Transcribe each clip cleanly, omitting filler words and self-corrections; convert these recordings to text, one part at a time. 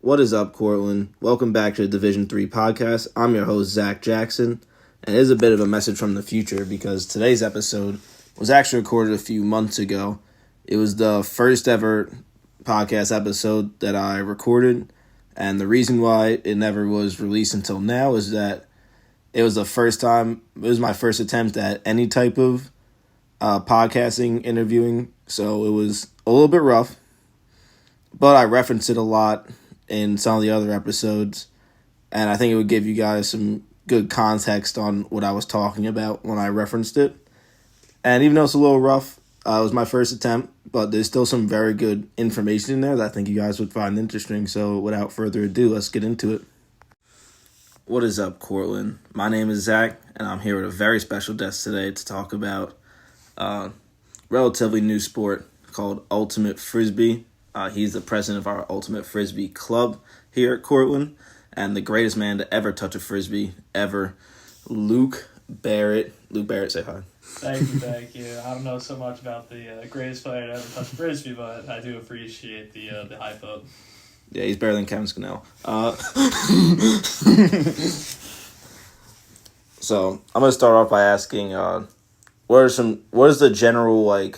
What is up, Cortland? Welcome back to the Division 3 podcast. I'm your host, Zach Jackson, and it is a bit of a message from the future because today's episode was actually recorded a few months ago. It was the first ever podcast episode that I recorded, and the reason why it never was released until now is that it was my first attempt at any type of podcasting, interviewing, so it was a little bit rough, but I referenced it a lot in some of the other episodes, and I think it would give you guys some good context on what I was talking about when I referenced it. And even though it's a little rough, it was my first attempt, but there's still some very good information in there that I think you guys would find interesting. So without further ado, let's get into it. What is up, Cortland? My name is Zach, and I'm here with a very special guest today to talk about a relatively new sport called Ultimate Frisbee. He's the president of our Ultimate Frisbee Club here at Cortland, and the greatest man to ever touch a Frisbee, ever, Luke Barrett. Luke Barrett, say hi. Thank you. I don't know so much about the greatest player to ever touch a Frisbee, but I do appreciate the hype up. Yeah, he's better than Kevin Scannell. So I'm gonna start off by asking, what is the general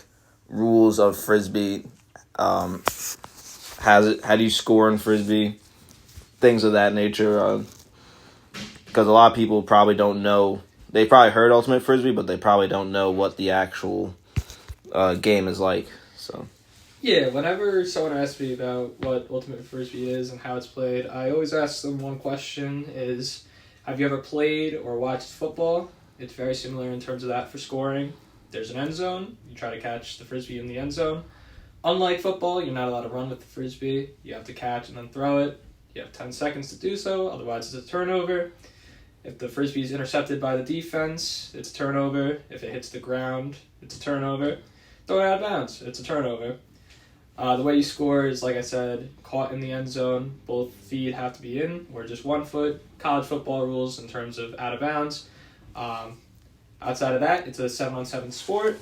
rules of Frisbee? How do you score in Frisbee? Things of that nature. Because a lot of people probably don't know. They probably heard Ultimate Frisbee, but they probably don't know what the actual game is like. So. Yeah, whenever someone asks me about what Ultimate Frisbee is and how it's played, I always ask them one question is, have you ever played or watched football? It's very similar in terms of that for scoring. There's an end zone. You try to catch the Frisbee in the end zone. Unlike football, you're not allowed to run with the Frisbee. You have to catch and then throw it. You have 10 seconds to do so, otherwise it's a turnover. If the Frisbee is intercepted by the defense, it's a turnover. If it hits the ground, it's a turnover. Throw it out of bounds, it's a turnover. The way you score is, like I said, caught in the end zone. Both feet have to be in, or just 1 foot. College football rules in terms of out of bounds. Outside of that, it's a 7-on-7 sport.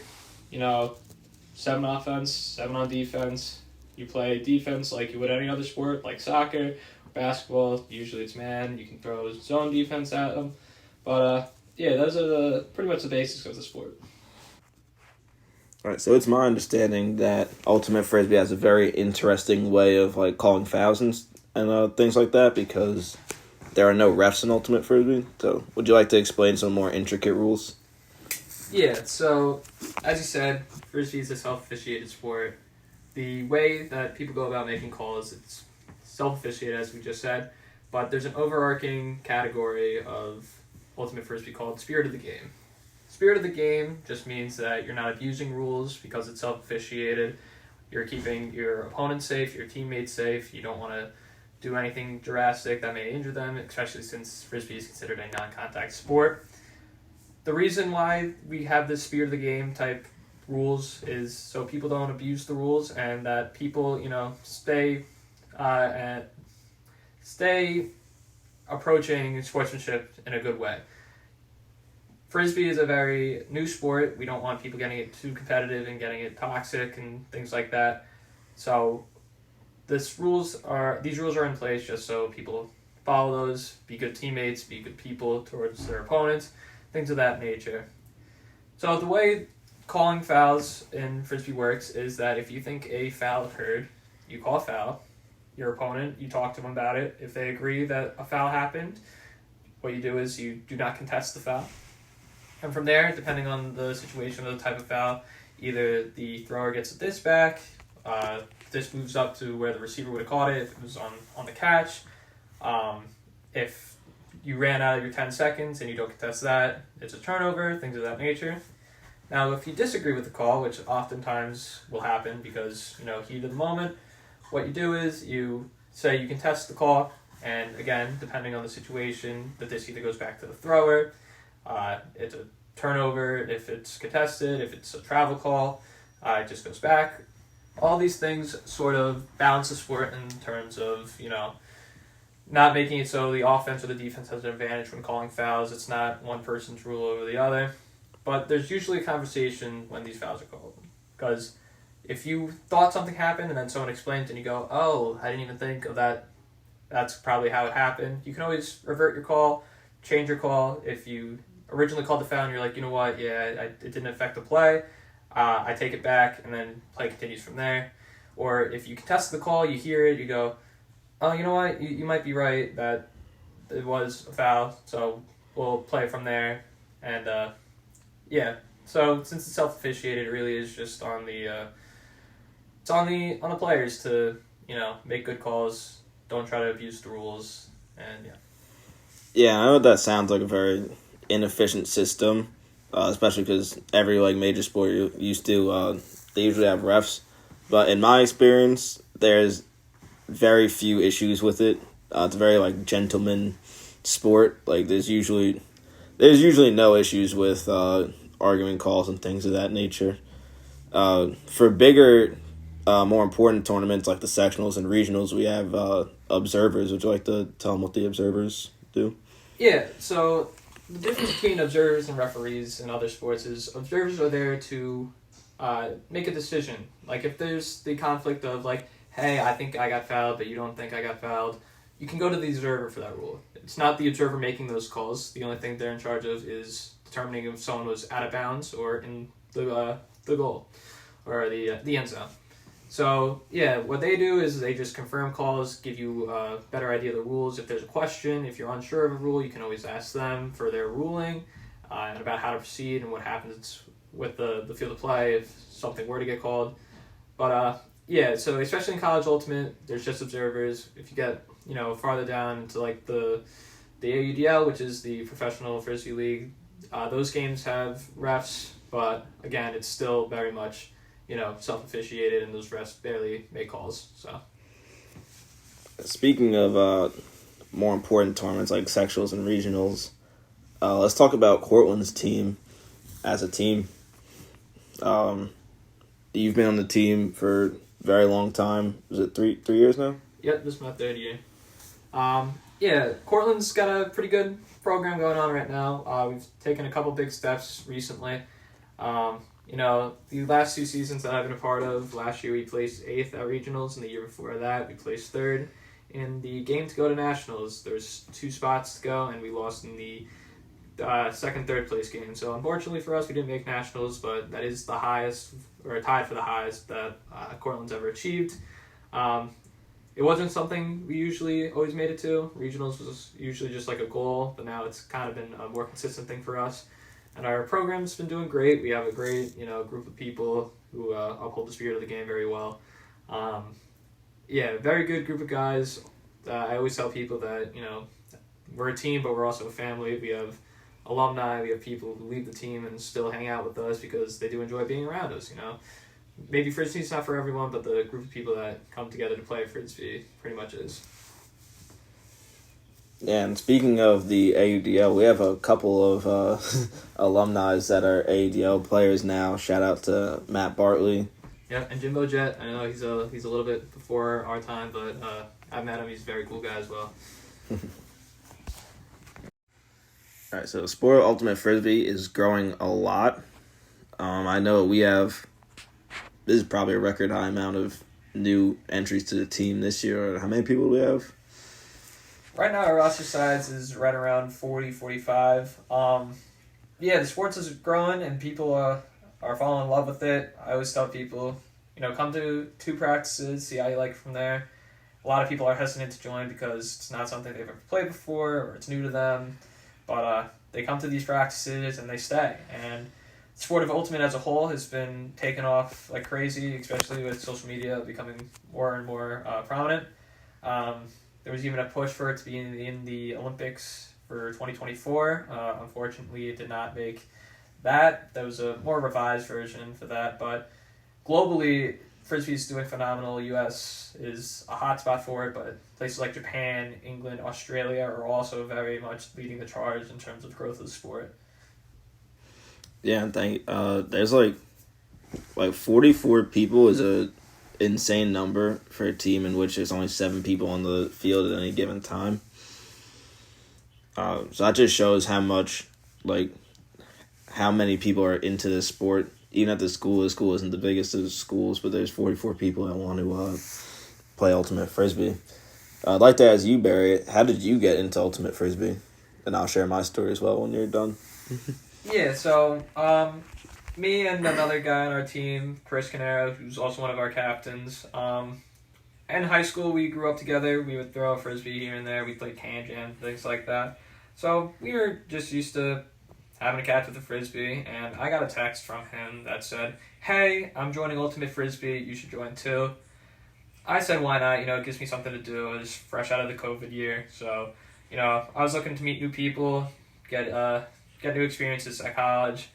7 offense, 7 on defense. You play defense like you would any other sport, like soccer, basketball. Usually it's man. You can throw zone defense at them. But, those are pretty much the basics of the sport. All right, so it's my understanding that Ultimate Frisbee has a very interesting way of calling fouls and things like that because there are no refs in Ultimate Frisbee. So would you like to explain some more intricate rules? Yeah, so as you said, Frisbee is a self-officiated sport. The way that people go about making calls, it's self-officiated, as we just said, but there's an overarching category of Ultimate Frisbee called Spirit of the Game. Spirit of the Game just means that you're not abusing rules because it's self-officiated. You're keeping your opponent safe, your teammates safe. You don't want to do anything drastic that may injure them, especially since Frisbee is considered a non-contact sport. The reason why we have this Spirit of the Game type rules is so people don't abuse the rules and that people, stay approaching sportsmanship in a good way. Frisbee is a very new sport. We don't want people getting it too competitive and getting it toxic and things like that. So these rules are in place just so people follow those, be good teammates, be good people towards their opponents, things of that nature. So the way calling fouls in Frisbee works is that if you think a foul occurred, you call a foul. Your opponent, you talk to them about it. If they agree that a foul happened, what you do is you do not contest the foul. And from there, depending on the situation or the type of foul, either the thrower gets a disc back, disc moves up to where the receiver would have caught it if it was on the catch. If you ran out of your 10 seconds and you don't contest that, it's a turnover, things of that nature. Now, if you disagree with the call, which oftentimes will happen because, heat of the moment, what you do is you say you contest the call, and again, depending on the situation, the disc either goes back to the thrower, it's a turnover if it's contested, if it's a travel call, it just goes back. All these things sort of balance the sport in terms of, not making it so the offense or the defense has an advantage when calling fouls. It's not one person's rule over the other. But there's usually a conversation when these fouls are called. Because if you thought something happened and then someone explains and you go, oh, I didn't even think of that that's probably how it happened. You can always revert your call, change your call. If you originally called the foul and you're like, you know what, it didn't affect the play, I take it back, and then play continues from there. Or if you contest the call, you hear it, you go, oh, you know what, you might be right that it was a foul, so we'll play from there. And so since it's self-officiated, it really is just on the players to make good calls, don't try to abuse the rules, and yeah. Yeah, I know that sounds like a very inefficient system, especially because every major sport used to they usually have refs, but in my experience, there's very few issues with it. It's a very gentleman sport. There's usually no issues with arguing calls and things of that nature. For bigger, more important tournaments like the sectionals and regionals, we have observers. Would you like to tell them what the observers do? Yeah, so the difference between observers and referees in other sports is observers are there to make a decision. If there's the conflict of hey, I think I got fouled, but you don't think I got fouled, you can go to the observer for that rule. It's not the observer making those calls. The only thing they're in charge of is determining if someone was out of bounds or in the goal or the end zone. So, yeah, what they do is they just confirm calls, give you a better idea of the rules. If there's a question, if you're unsure of a rule, you can always ask them for their ruling and about how to proceed and what happens with the field of play if something were to get called. But, so especially in college ultimate, there's just observers. If you get, farther down into the AUDL, which is the Professional Frisbee League, those games have refs, but again, it's still very much self-officiated, and those refs barely make calls. So, speaking of more important tournaments like sectionals and regionals, let's talk about Cortland's team as a team. You've been on the team for a very long time. Is it three years now? Yep, this is my third year. Cortland's got a pretty good program going on right now. We've taken a couple big steps recently. The last two seasons that I've been a part of, last year we placed 8th at regionals, and the year before that we placed 3rd. In the game to go to nationals, there's 2 spots to go, and we lost in the second, third place game. So unfortunately for us, we didn't make nationals, but that is the highest, or tied for the highest that Cortland's ever achieved. It wasn't something we usually always made it to. Regionals was usually just a goal, but now it's kind of been a more consistent thing for us. And our program's been doing great. We have a great, group of people who uphold the spirit of the game very well. Very good group of guys. I always tell people that, we're a team, but we're also a family. We have alumni. We have people who leave the team and still hang out with us because they do enjoy being around us, Maybe Frisbee's not for everyone, but the group of people that come together to play Frisbee pretty much is. Yeah, and speaking of the AUDL, we have a couple of alumni that are AUDL players now. Shout out to Matt Bartley. Yeah, and Jimbo Jet. I know he's a little bit before our time, but I've met him. He's a very cool guy as well. All right, so the sport of ultimate Frisbee is growing a lot. I know we have, this is probably a record high amount of new entries to the team this year. How many people do we have? Right now, our roster size is right around 40, 45. The sports is growing, and people are falling in love with it. I always tell people, come to 2 practices, see how you like it from there. A lot of people are hesitant to join because it's not something they've ever played before, or it's new to them. But they come to these practices, and they stay. And the sport of ultimate as a whole has been taken off like crazy, especially with social media becoming more and more prominent. There was even a push for it to be in the Olympics for 2024. Unfortunately, it did not make that. There was a more revised version for that. But globally, Frisbee's doing phenomenal. U.S. is a hot spot for it, but places like Japan, England, Australia are also very much leading the charge in terms of growth of the sport. Yeah, there's 44 people is a insane number for a team in which there's only 7 people on the field at any given time. So that just shows how much, how many people are into this sport. Even at the school isn't the biggest of schools, but there's 44 people that want to play ultimate Frisbee. I'd like to ask you, Barry, how did you get into Ultimate Frisbee? And I'll share my story as well when you're done. Yeah, so me and another guy on our team, Chris Canero, who's also one of our captains. In high school, we grew up together. We would throw a frisbee here and there. We played can jam, things like that. So we were just used to having a catch with a frisbee, and I got a text from him that said, "Hey, I'm joining Ultimate Frisbee. You should join too." I said, "Why not? It gives me something to do." I was fresh out of the COVID year, so I was looking to meet new people, get new experiences at college.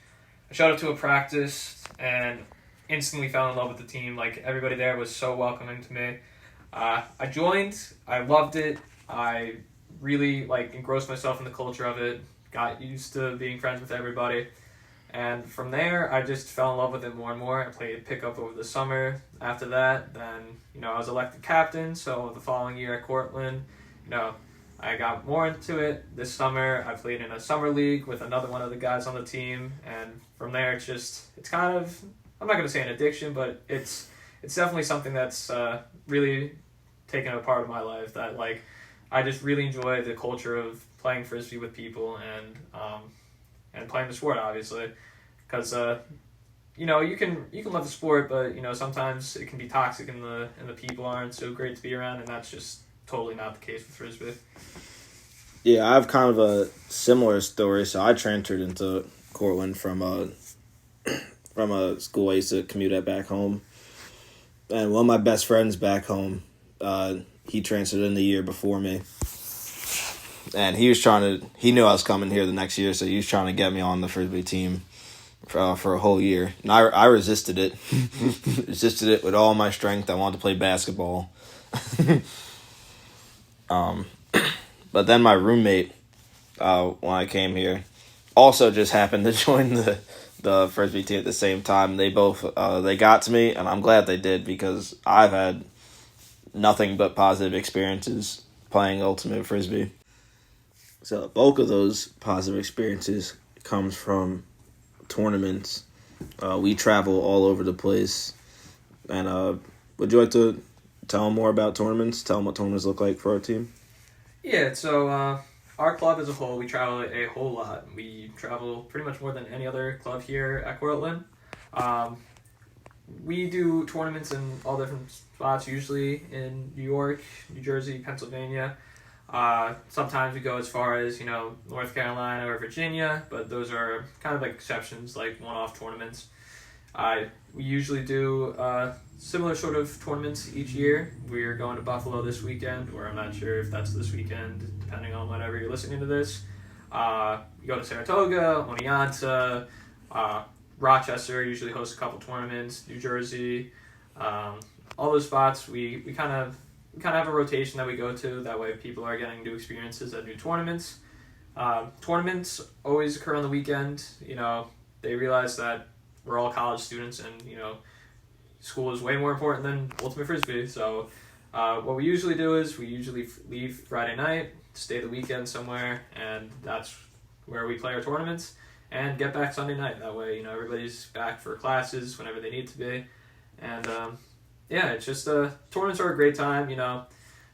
I showed up to a practice and instantly fell in love with the team. Like, everybody there was so welcoming to me. I joined. I loved it. I really engrossed myself in the culture of it. Got used to being friends with everybody. And from there, I just fell in love with it more and more. I played pickup over the summer. After that, then, I was elected captain. So the following year at Cortland, I got more into it. This summer, I played in a summer league with another one of the guys on the team. And from there, it's kind of, I'm not going to say an addiction, but it's definitely something that's really taken a part of my life. That, I just really enjoy the culture of playing Frisbee with people and playing the sport, obviously, because you can love the sport, but sometimes it can be toxic and the people aren't so great to be around, and that's just totally not the case with Frisbee. Yeah, I have kind of a similar story. So I transferred into Cortland from a school I used to commute at back home, and one of my best friends back home, he transferred in the year before me. And he knew I was coming here the next year, so he was trying to get me on the Frisbee team for a whole year. And I resisted it. Resisted it with all my strength. I wanted to play basketball. But then my roommate, when I came here, also just happened to join the Frisbee team at the same time. They both they got to me, and I'm glad they did, because I've had nothing but positive experiences playing Ultimate Frisbee. So the bulk of those positive experiences comes from tournaments. We travel all over the place. And would you like to tell them more about tournaments? Tell them what tournaments look like for our team? Yeah, so our club as a whole, we travel a whole lot. We travel pretty much more than any other club here at Cortland. We do tournaments in all different spots, usually in New York, New Jersey, Pennsylvania. Sometimes we go as far as, North Carolina or Virginia, but those are kind of exceptions, one-off tournaments. We usually do similar sort of tournaments each year. We're going to Buffalo this weekend, or I'm not sure if that's this weekend, depending on whenever you're listening to this. We go to Saratoga, Oneonta, Rochester usually hosts a couple tournaments, New Jersey, all those spots. We kind of have a rotation that we go to. That way people are getting new experiences at new tournaments. Tournaments always occur on the weekend. They realize that we're all college students, and, school is way more important than Ultimate Frisbee. So what we usually do is we usually leave Friday night, stay the weekend somewhere, and that's where we play our tournaments, and get back Sunday night. That way, everybody's back for classes whenever they need to be. And it's just tournaments are a great time.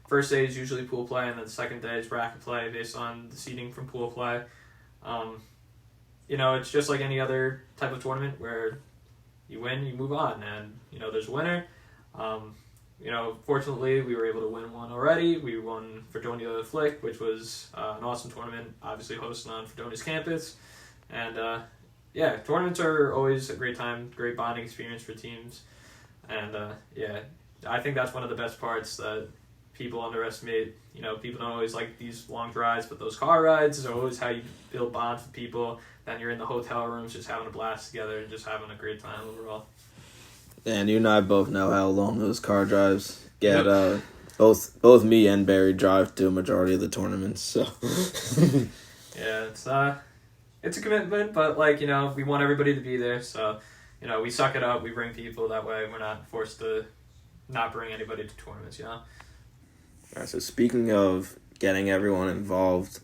First day is usually pool play, and then the second day is bracket play based on the seeding from pool play. It's just like any other type of tournament where you win, you move on, and there's a winner. Fortunately, we were able to win one already. We won Fredonia Flick, which was an awesome tournament, obviously hosted on Fredonia's campus. And tournaments are always a great time, great bonding experience for teams. And I think that's one of the best parts that people underestimate. People don't always like these long drives, but those car rides are always how you build bonds with people. Then you're in the hotel rooms just having a blast together and just having a great time overall. And you and I both know how long those car drives get. Yep. Both me and Barry drive to a majority of the tournaments. So yeah, it's a commitment, but we want everybody to be there. So we suck it up. We bring people. That way we're not forced to not bring anybody to tournaments. All right. So speaking of getting everyone involved,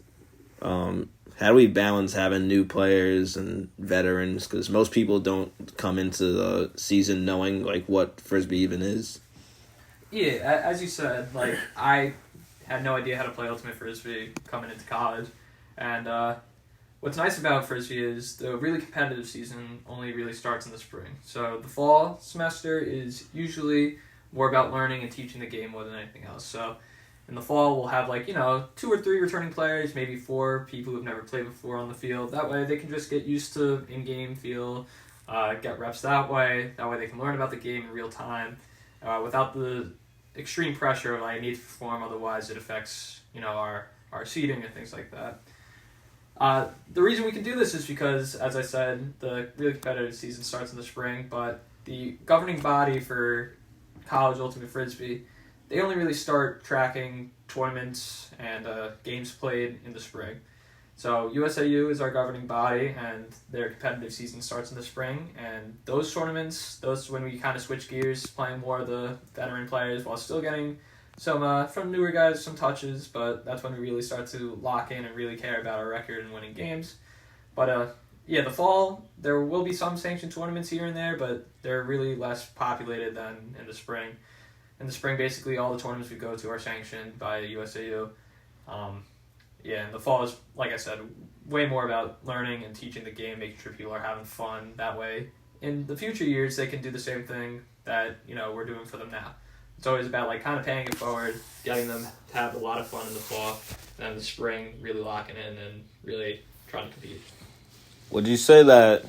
how do we balance having new players and veterans? Because most people don't come into the season knowing what Frisbee even is. Yeah, as you said, I had no idea how to play Ultimate Frisbee coming into college. And what's nice about Frisbee is the really competitive season only really starts in the spring. So the fall semester is usually more about learning and teaching the game more than anything else. So in the fall, we'll have 2 or 3 returning players, maybe 4 people who've never played before on the field. That way they can just get used to in-game feel, get reps that way. That way they can learn about the game in real time without the extreme pressure of I need to perform, otherwise it affects our seeding and things like that. The reason we can do this is because, as I said, the really competitive season starts in the spring, but the governing body for college Ultimate Frisbee, they only really start tracking tournaments and games played in the spring. So USAU is our governing body, and their competitive season starts in the spring. And those tournaments, those when we kind of switch gears, playing more of the veteran players while still getting some from newer guys some touches. But that's when we really start to lock in and really care about our record and winning games. But the fall there will be some sanctioned tournaments here and there, but they're really less populated than in the spring. In the spring, basically all the tournaments we go to are sanctioned by USAU. And the fall is, like I said, way more about learning and teaching the game, making sure people are having fun. That way, in the future years, they can do the same thing that we're doing for them now. It's always about kind of paying it forward, getting them to have a lot of fun in the fall, and in the spring, really locking in and really trying to compete. Would you say that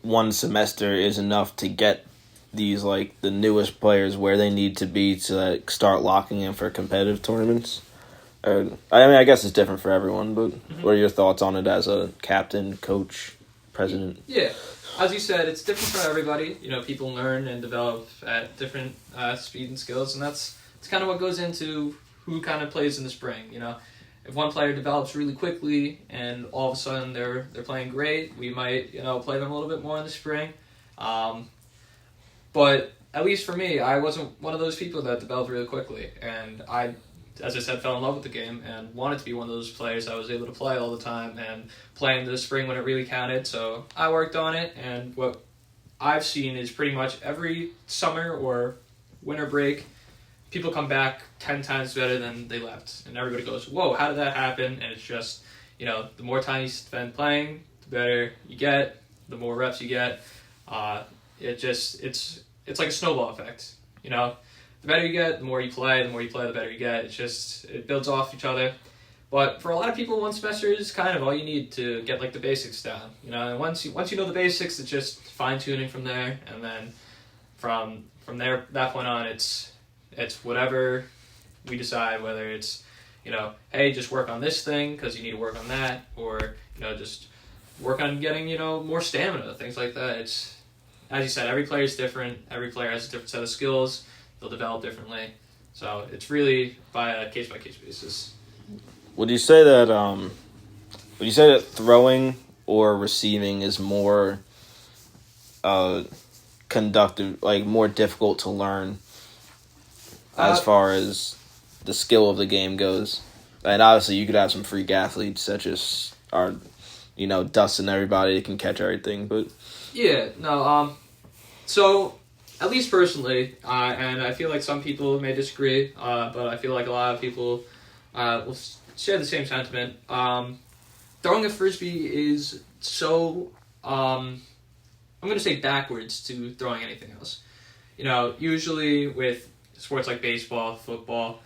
one semester is enough to get these the newest players where they need to be to start locking in for competitive tournaments? I guess it's different for everyone, but what are your thoughts on it as a captain, coach, president? Yeah, as you said, it's different for everybody. People learn and develop at different speed and skills, and it's kind of what goes into who kind of plays in the spring. If one player develops really quickly and all of a sudden they're playing great, we might play them a little bit more in the spring. But at least for me, I wasn't one of those people that developed really quickly, and I, as I said, fell in love with the game and wanted to be one of those players that was able to play all the time and play in the spring when it really counted. So I worked on it, and what I've seen is pretty much every summer or winter break, people come back 10 times better than they left, and everybody goes, "Whoa, how did that happen?" And it's just the more time you spend playing, the better you get, the more reps you get. It's like a snowball effect. The better you get, the more you play, the better you get. It builds off each other. But for a lot of people, one semester is kind of all you need to get the basics down. And once you know the basics, it's just fine tuning from there, and then from there, that point on, it's whatever we decide, whether it's hey, just work on this thing because you need to work on that, or just work on getting more stamina, things like that. It's, as you said, every player is different. Every player has a different set of skills. They'll develop differently. So it's really by a case-by-case basis. Would you say that throwing or receiving is more conductive, more difficult to learn as far as the skill of the game goes? And obviously you could have some freak athletes that just are, dusting everybody, that can catch everything, but... Yeah, no, so, at least personally, and I feel like some people may disagree, but I feel like a lot of people will share the same sentiment. Throwing a Frisbee is so, I'm going to say backwards to throwing anything else. Usually with sports like baseball, football,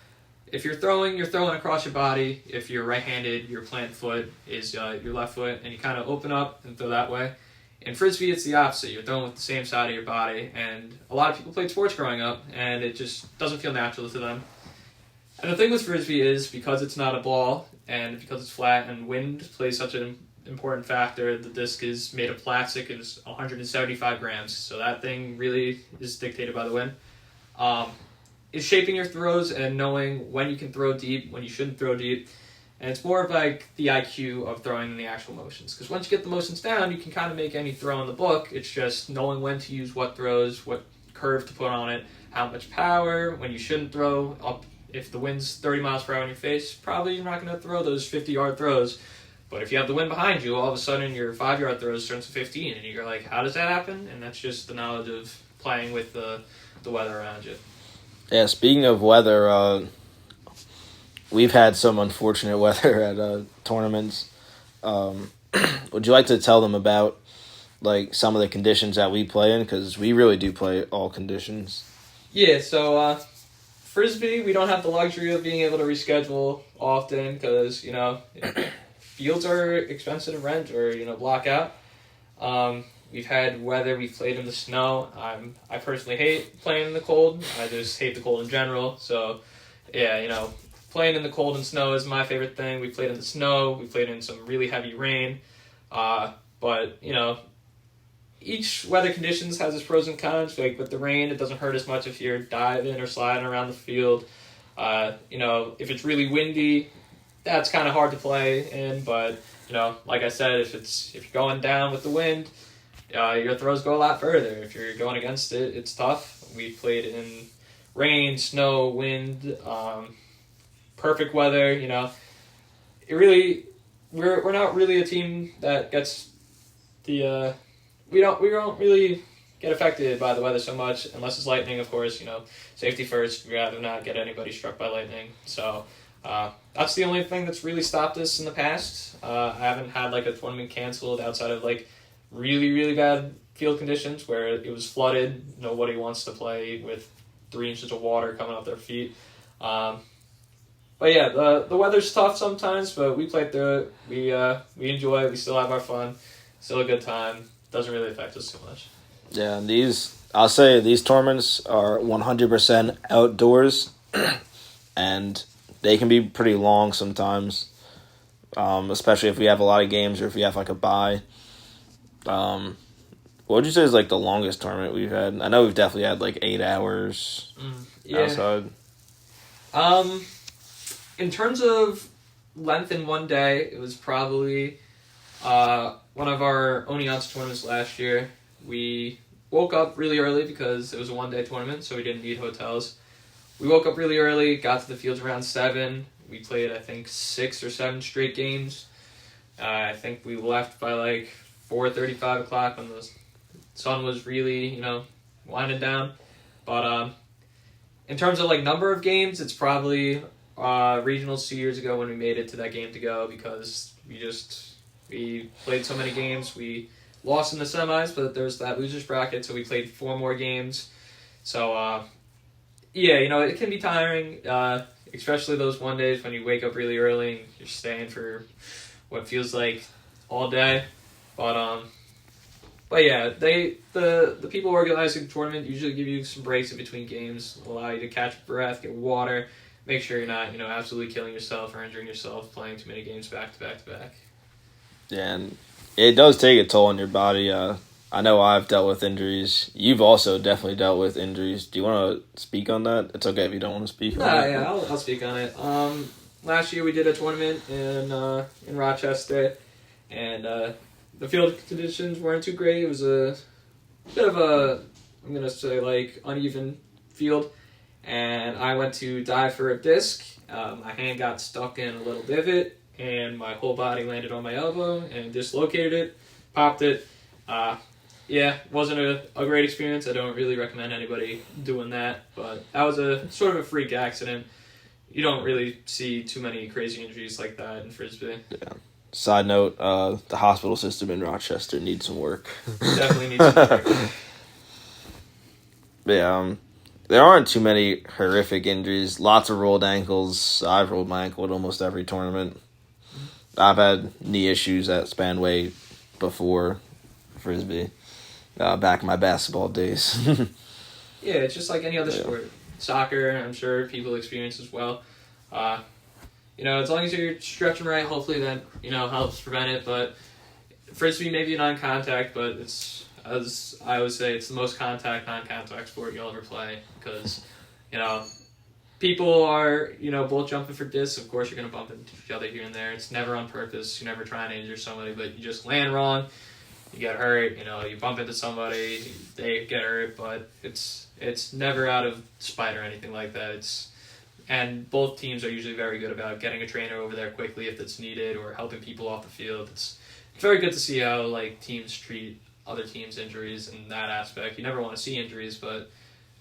if you're throwing across your body. If you're right-handed, your plant foot is your left foot, and you kind of open up and throw that way. In Frisbee, it's the opposite. You're throwing with the same side of your body, and a lot of people played sports growing up, and it just doesn't feel natural to them. And the thing with Frisbee is, because it's not a ball, and because it's flat, and wind plays such an important factor, the disc is made of plastic, and it's 175 grams, so that thing really is dictated by the wind. It's shaping your throws and knowing when you can throw deep, when you shouldn't throw deep. And it's more of the IQ of throwing than the actual motions. Because once you get the motions down, you can kind of make any throw in the book. It's just knowing when to use what throws, what curve to put on it, how much power, when you shouldn't throw. If the wind's 30 miles per hour in your face, probably you're not going to throw those 50-yard throws. But if you have the wind behind you, all of a sudden your 5-yard throws turns to 15. And you're like, how does that happen? And that's just the knowledge of playing with the weather around you. Yeah, speaking of weather, we've had some unfortunate weather at tournaments. Would you like to tell them about like some of the conditions that we play in? Because we really do play all conditions. Yeah, so Frisbee, we don't have the luxury of being able to reschedule often because, fields are expensive to rent or, block out. We've had weather, we've played in the snow. I personally hate playing in the cold. I just hate the cold in general. So, yeah, playing in the cold and snow is my favorite thing. We played in the snow. We played in some really heavy rain. But, each weather conditions has its pros and cons. Like with the rain, it doesn't hurt as much if you're diving or sliding around the field. If it's really windy, that's kind of hard to play in. But like I said, if you're going down with the wind, your throws go a lot further. If you're going against it, it's tough. We played in rain, snow, wind, perfect weather. It really we're not really a team that gets the. We don't really get affected by the weather so much unless it's lightning, of course. Safety first. We'd rather not get anybody struck by lightning. So that's the only thing that's really stopped us in the past. I haven't had like a tournament canceled outside of like really, really bad field conditions where it was flooded. Nobody wants to play with 3 inches of water coming up their feet. But yeah, the weather's tough sometimes, but we play through it. We enjoy it. We still have our fun. Still a good time. Doesn't really affect us too much. Yeah, I'll say these tournaments are 100% outdoors, and they can be pretty long sometimes, especially if we have a lot of games or if we have like a bye. What would you say is like the longest tournament we've had? I know we've definitely had like 8 hours outside. In terms of length in one day, it was probably one of our Oneonta tournaments last year. We woke up really early because it was a one-day tournament, so we didn't need hotels. We woke up really early, got to the fields around 7. We played, I think, 6 or 7 straight games. I think we left by like 4:30, 5 o'clock when the sun was really, winding down. But in terms of like number of games, it's probably regionals 2 years ago when we made it to that game to go because we played so many games. We lost in the semis, but there's that losers bracket, so we played 4 more games. So, it can be tiring, especially those one days when you wake up really early and you're staying for what feels like all day. But yeah, the people organizing the tournament usually give you some breaks in between games, allow you to catch your breath, get water, make sure you're not, absolutely killing yourself or injuring yourself playing too many games back to back to back. Yeah, and it does take a toll on your body. I know I've dealt with injuries. You've also definitely dealt with injuries. Do you want to speak on that? It's okay if you don't want to speak on it. Yeah, I'll speak on it. Last year we did a tournament in Rochester, and the field conditions weren't too great. It was a bit of I'm going to say, like, uneven field, and I went to dive for a disc. My hand got stuck in a little divot, and my whole body landed on my elbow and dislocated it, popped it. Wasn't a great experience. I don't really recommend anybody doing that, but that was a sort of a freak accident. You don't really see too many crazy injuries like that in Frisbee. Yeah. Side note, the hospital system in Rochester needs some work. Definitely needs some work. Yeah, there aren't too many horrific injuries. Lots of rolled ankles. I've rolled my ankle at almost every tournament. I've had knee issues at Spanway before Frisbee, back in my basketball days. Yeah, it's just like any other sport. Soccer, I'm sure people experience as well. As long as you're stretching right, hopefully that, helps prevent it. But Frisbee may be non-contact, but it's, as I always say, it's the most non-contact sport you'll ever play because, people are, both jumping for discs. Of course, you're going to bump into each other here and there. It's never on purpose. You're never trying to injure somebody, but you just land wrong. You get hurt. You bump into somebody. They get hurt, but it's never out of spite or anything like that. And both teams are usually very good about getting a trainer over there quickly if it's needed or helping people off the field. It's very good to see how teams treat other teams' injuries in that aspect. You never want to see injuries, but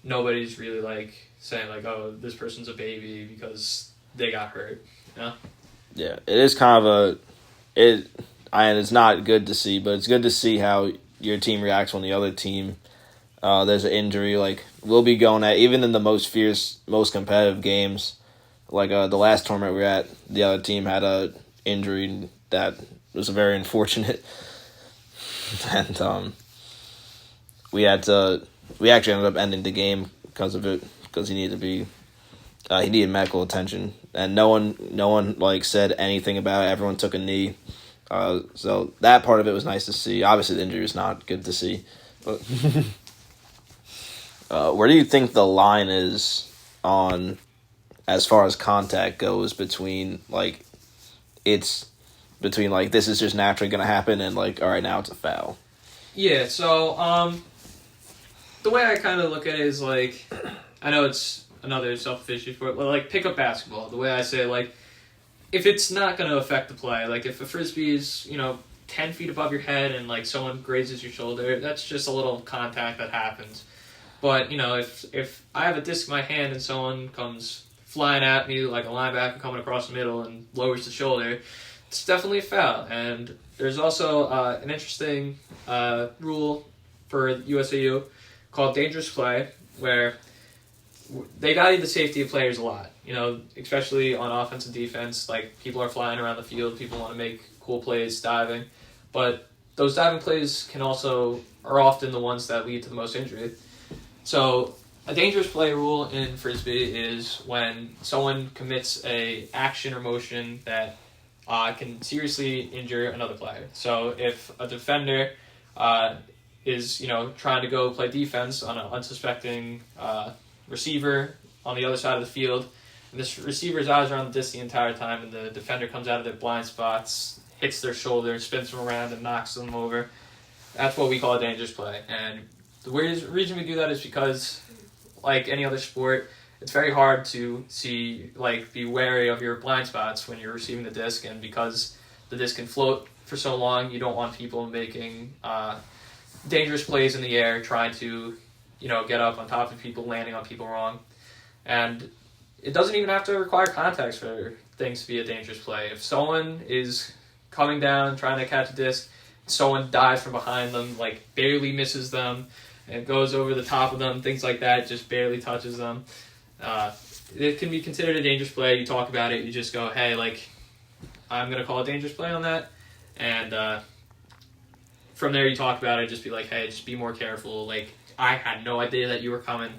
nobody's really saying oh, this person's a baby because they got hurt. Yeah, it is kind of and it's not good to see, but it's good to see how your team reacts when the other team there's an injury. Like, we'll be going at, even in the most fierce, most competitive games, like the last tournament we were at, the other team had a injury that was very unfortunate, and we actually ended up ending the game because of it, because he needed medical attention, and no one like said anything about it. Everyone took a knee. So that part of it was nice to see. Obviously, the injury was not good to see, but where do you think the line is on, as far as contact goes, between like this is just naturally gonna happen and like, all right, now it's a foul? Yeah. So the way I kind of look at it is like, I know it's another selfish issue for it, but like pickup basketball. The way I say it, like, if it's not going to affect the play, like if a frisbee is 10 feet above your head and like someone grazes your shoulder, that's just a little contact that happens. But if I have a disc in my hand and someone comes flying at me like a linebacker coming across the middle and lowers the shoulder, it's definitely a foul. And there's also an interesting rule for USAU called dangerous play, where they value the safety of players a lot. Especially on offense and defense, like people are flying around the field, people want to make cool plays diving, but those diving plays are often the ones that lead to the most injury. So a dangerous play rule in frisbee is when someone commits a action or motion that can seriously injure another player. So if a defender is trying to go play defense on an unsuspecting receiver on the other side of the field, and this receiver's eyes are on the disc the entire time, and the defender comes out of their blind spots, hits their shoulder, spins them around, and knocks them over, that's what we call a dangerous play. And the reason we do that is because, like any other sport, it's very hard to be wary of your blind spots when you're receiving the disc, and because the disc can float for so long, you don't want people making dangerous plays in the air, trying to get up on top of people, landing on people wrong. And it doesn't even have to require context for things to be a dangerous play. If someone is coming down, trying to catch a disc, someone dives from behind them, like barely misses them, and goes over the top of them, things like that, just barely touches them, it can be considered a dangerous play. You talk about it, you just go, hey, like, I'm going to call a dangerous play on that. And from there you talk about it, just be like, hey, just be more careful. Like, I had no idea that you were coming,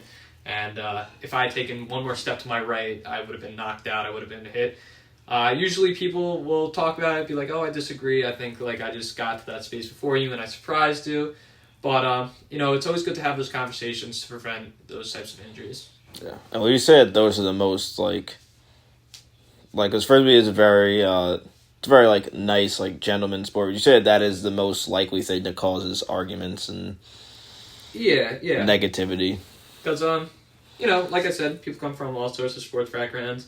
and if I had taken one more step to my right, I would have been knocked out, I would have been hit. Usually people will talk about it, be like, oh, I disagree, I think like I just got to that space before you and I surprised you. But it's always good to have those conversations to prevent those types of injuries. Yeah, and well, you said those are the most like because frisbee is a very it's a very like nice, like, gentleman sport. You said that is the most likely thing that causes arguments and negativity. Because like I said, people come from all sorts of sports backgrounds.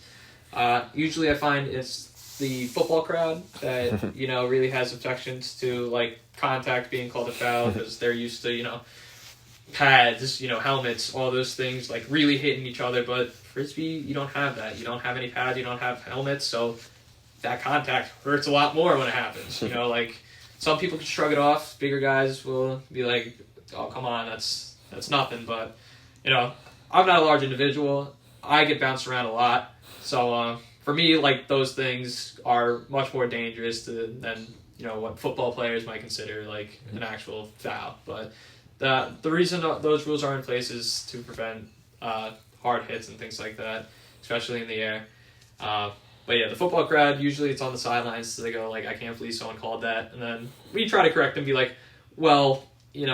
Usually I find it's the football crowd that really has objections to like contact being called a foul, because they're used to pads, helmets, all those things, like really hitting each other. But frisbee, you don't have that. You don't have any pads, you don't have helmets, so that contact hurts a lot more when it happens. Like, some people can shrug it off. Bigger guys will be like, oh, come on, that's nothing. But I'm not a large individual. I get bounced around a lot, so for me, like, those things are much more dangerous than what football players might consider like an actual foul. But the reason those rules are in place is to prevent hard hits and things like that, especially in the air. But yeah, the football crowd, usually it's on the sidelines, so they go like, I can't believe someone called that. And then we try to correct them, be like, well, in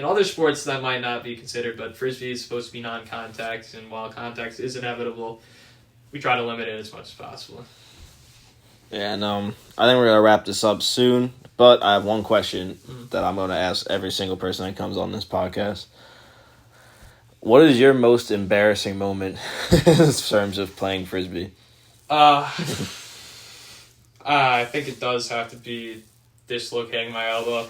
other sports that might not be considered, but frisbee is supposed to be non-contact, and while contact is inevitable, we try to limit it as much as possible. Yeah, and I think we're going to wrap this up soon, but I have one question that I'm going to ask every single person that comes on this podcast. What is your most embarrassing moment in terms of playing frisbee? I think it does have to be dislocating my elbow.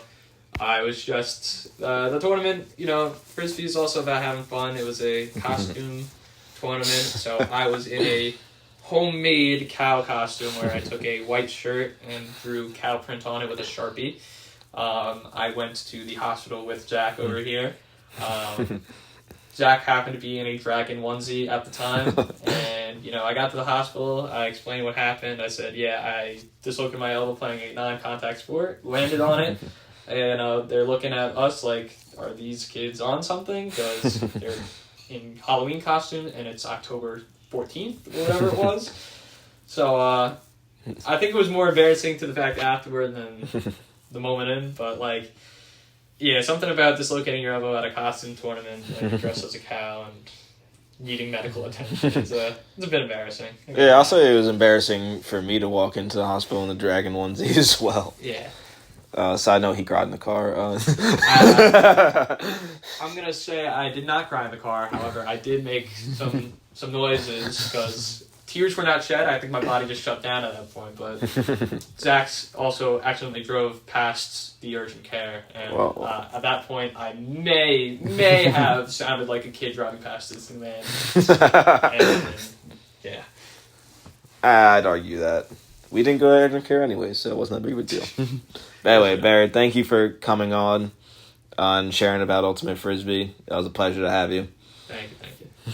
I was just, the tournament, frisbee is also about having fun. It was a costume tournament, so I was in a homemade cow costume where I took a white shirt and drew cow print on it with a Sharpie. I went to the hospital with Jack over here. Jack happened to be in a dragon onesie at the time, and I got to the hospital. I explained what happened. I said, I dislocated my elbow playing a non-contact sport, landed on it, and they're looking at us like, are these kids on something? Because they're in Halloween costume, and it's October 14th, or whatever it was. So I think it was more embarrassing to the fact afterward than the moment in, but something about dislocating your elbow at a costume tournament, dressed as a cow and needing medical attention. It's a bit embarrassing. Yeah, I'll say it was embarrassing for me to walk into the hospital in the dragon onesie as well. Yeah. Side note, he cried in the car. I'm gonna say I did not cry in the car. However, I did make some noises because tears were not shed. I think my body just shut down at that point. But Zach's also accidentally drove past the urgent care, and at that point, I may have sounded like a kid driving past this man. Yeah. I'd argue that. We didn't go to urgent care anyway, so it wasn't that big of a deal. But anyway, Barrett, thank you for coming on and sharing about Ultimate Frisbee. It was a pleasure to have you. Thank you.